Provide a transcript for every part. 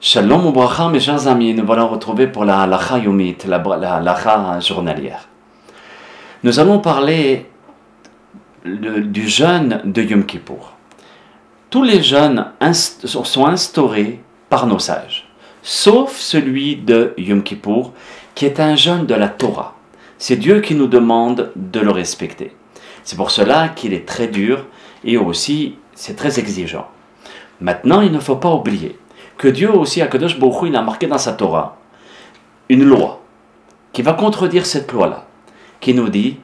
Shalom ou bracha, mes chers amis, nous voilà retrouvés pour la halacha yomit, la halacha journalière. Nous allons parler du jeûne de Yom Kippour. Tous les jeûnes sont instaurés par nos sages, sauf celui de Yom Kippour, qui est un jeûne de la Torah. C'est Dieu qui nous demande de le respecter. C'est pour cela qu'il est très dur et aussi c'est très exigeant. Maintenant, il ne faut pas oublier que Dieu aussi, Akadosh Baruch Hu, il a marqué dans sa Torah une loi qui va contredire cette loi-là, qui nous dit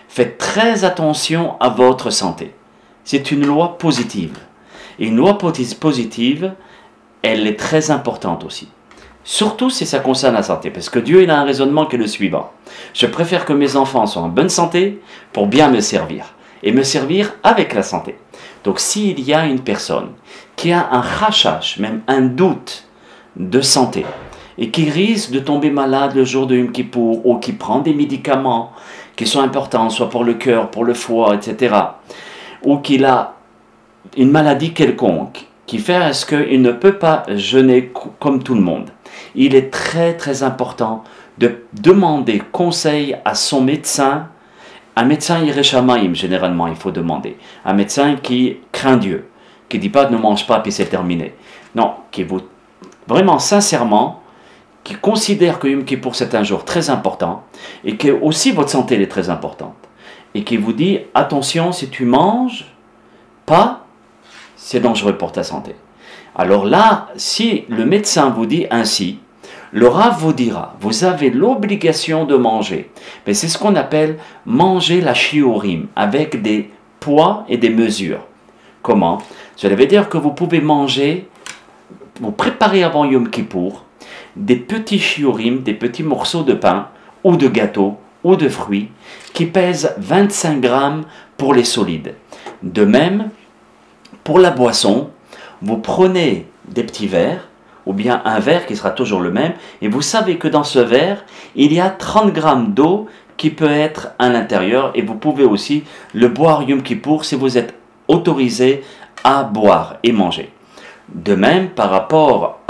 faites très attention à votre santé. C'est une loi positive. Et une loi positive, elle est très importante aussi. Surtout si ça concerne la santé, parce que Dieu il a un raisonnement qui est le suivant. Je préfère que mes enfants soient en bonne santé pour bien me servir, et me servir avec la santé. Donc s'il y a une personne qui a un chashash, même un doute de santé, et qui risque de tomber malade le jour de Yom Kippour, ou qui prend des médicaments qui sont importants, soit pour le cœur, pour le foie, etc., ou qu'il a une maladie quelconque, qui fait à ce qu'il ne peut pas jeûner comme tout le monde, il est très très important de demander conseil à son médecin. Un médecin Yereshamaim, généralement, il faut demander. Un médecin qui craint Dieu, qui ne dit pas ne mange pas puis c'est terminé. Non, qui vous, vraiment sincèrement, qui considère que Yom Kippour c'est un jour très important et que aussi votre santé est très importante. Et qui vous dit attention, si tu manges pas, c'est dangereux pour ta santé. Alors là, si le médecin vous dit ainsi, le Rav vous dira, vous avez l'obligation de manger. Mais c'est ce qu'on appelle manger la shiurim, avec des poids et des mesures. Comment? Cela veut dire que vous pouvez manger, vous préparez avant Yom Kippour, des petits shiurim, des petits morceaux de pain, ou de gâteau, ou de fruits, qui pèsent 25 grammes pour les solides. De même, pour la boisson, vous prenez des petits verres, ou bien un verre qui sera toujours le même, et vous savez que dans ce verre, il y a 30 grammes d'eau qui peut être à l'intérieur, et vous pouvez aussi le boire Yom Kippour si vous êtes autorisé à boire et manger. De même, par rapport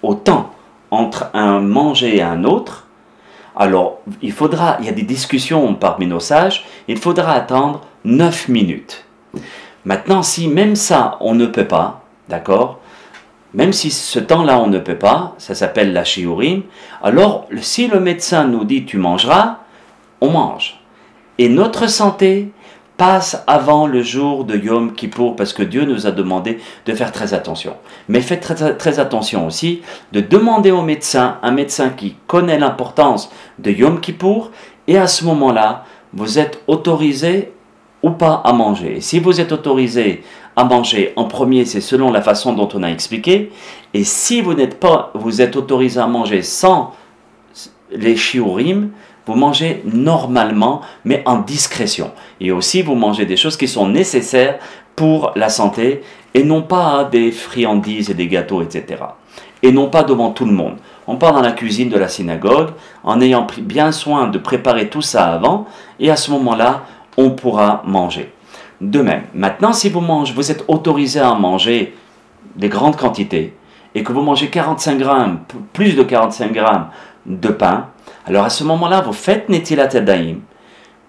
au temps entre un manger et un autre, alors il y a des discussions parmi nos sages, il faudra attendre 9 minutes. Maintenant, si même ça, on ne peut pas, d'accord? Même si ce temps-là, on ne peut pas, ça s'appelle la shiurim, alors si le médecin nous dit tu mangeras, on mange. Et notre santé passe avant le jour de Yom Kippour, parce que Dieu nous a demandé de faire très attention. Mais faites très, très attention aussi de demander au médecin, un médecin qui connaît l'importance de Yom Kippour, et à ce moment-là, vous êtes autorisé ou pas à manger. Et si vous êtes autorisé à manger, en premier, c'est selon la façon dont on a expliqué. Et si vous êtes autorisé à manger sans les shiurim, vous mangez normalement, mais en discrétion. Et aussi, vous mangez des choses qui sont nécessaires pour la santé, et non pas des friandises et des gâteaux, etc. Et non pas devant tout le monde. On part dans la cuisine de la synagogue, en ayant pris bien soin de préparer tout ça avant, et à ce moment-là, on pourra manger. De même, maintenant si vous êtes autorisé à manger des grandes quantités et que vous mangez 45 grammes, plus de 45 grammes de pain, alors à ce moment-là, vous faites Netilat Yadayim.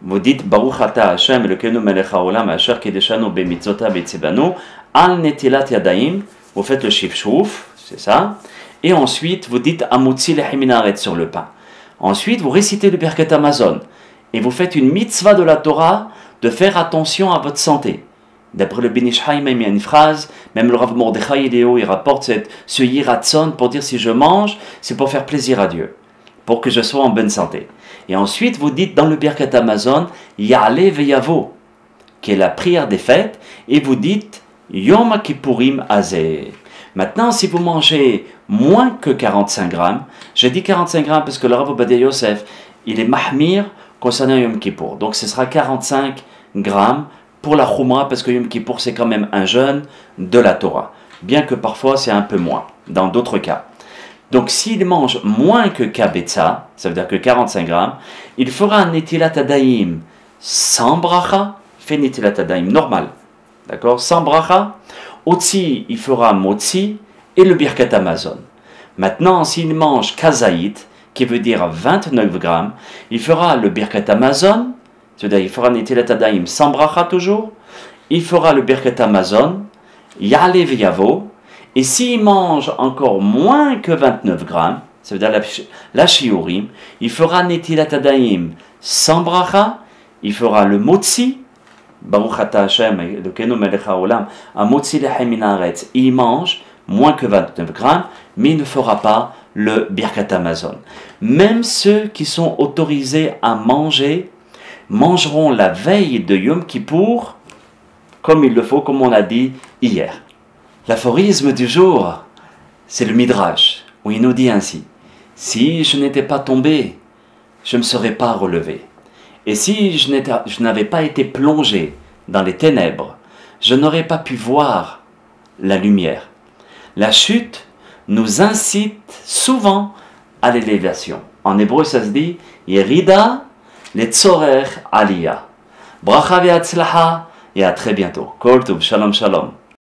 Vous dites Baruch Ata Hashem Elokeinu Melech Haolam Asher Kideshanu Bemitzvotav Betzivanu Al Netilat Yadayim. Vous faites le shifshouf, c'est ça. Et ensuite, vous dites Amutzi Lechim Min Haaretz sur le pain. Ensuite, vous récitez le Birkat Hamazon. Et vous faites une mitzvah de la Torah de faire attention à votre santé. D'après le Ben Ish Chai, même il y a une phrase, même le Rav Mordechai Léo, il rapporte ce Yiratson pour dire si je mange, c'est pour faire plaisir à Dieu, pour que je sois en bonne santé. Et ensuite, vous dites dans le Birkat Hamazon, Ya'ale Veyavo, qui est la prière des fêtes, et vous dites Yom Kippourim Azeh. Maintenant, si vous mangez moins que 45 grammes, j'ai dit 45 grammes parce que le Rav Ovadia Yosef, il est mahmir concernant Yom Kippour. Donc ce sera 45 grammes pour la Choumra, parce que Yom Kippour c'est quand même un jeûne de la Torah. Bien que parfois c'est un peu moins, dans d'autres cas. Donc s'il mange moins que Kabetza, ça veut dire que 45 grammes, il fera un Netilat Yadayim sans bracha, fait Netilat Yadayim normal, d'accord, sans bracha, Au-dessus, il fera motzi et le Birkat Hamazon. Maintenant, s'il mange kazaït, qui veut dire 29 grammes, il fera le Birkat Hamazon, c'est-à-dire il fera Netilat Yadayim sans bracha toujours, il fera le Birkat Hamazon, Ya'ale v'yavo, et s'il mange encore moins que 29 grammes, c'est-à-dire la shiurim, il fera Netilat Yadayim sans bracha, il fera le motzi, Baruch Ata Hashem, Elokeinu melech haolam, un motzi lechem min haaretz, il mange moins que 29 grammes, mais il ne fera pas le Birkat Hamazon. Même ceux qui sont autorisés à manger, mangeront la veille de Yom Kippour, comme il le faut, comme on a dit hier. L'aphorisme du jour, c'est le Midrash, où il nous dit ainsi: si je n'étais pas tombé, je ne me serais pas relevé. Et si je n'avais pas été plongé dans les ténèbres, je n'aurais pas pu voir la lumière. La chute nous incite souvent à l'élévation. En hébreu, ça se dit Yerida letzorech aliyah. Bracha ve'atzlacha et à très bientôt. Kol tov, shalom shalom.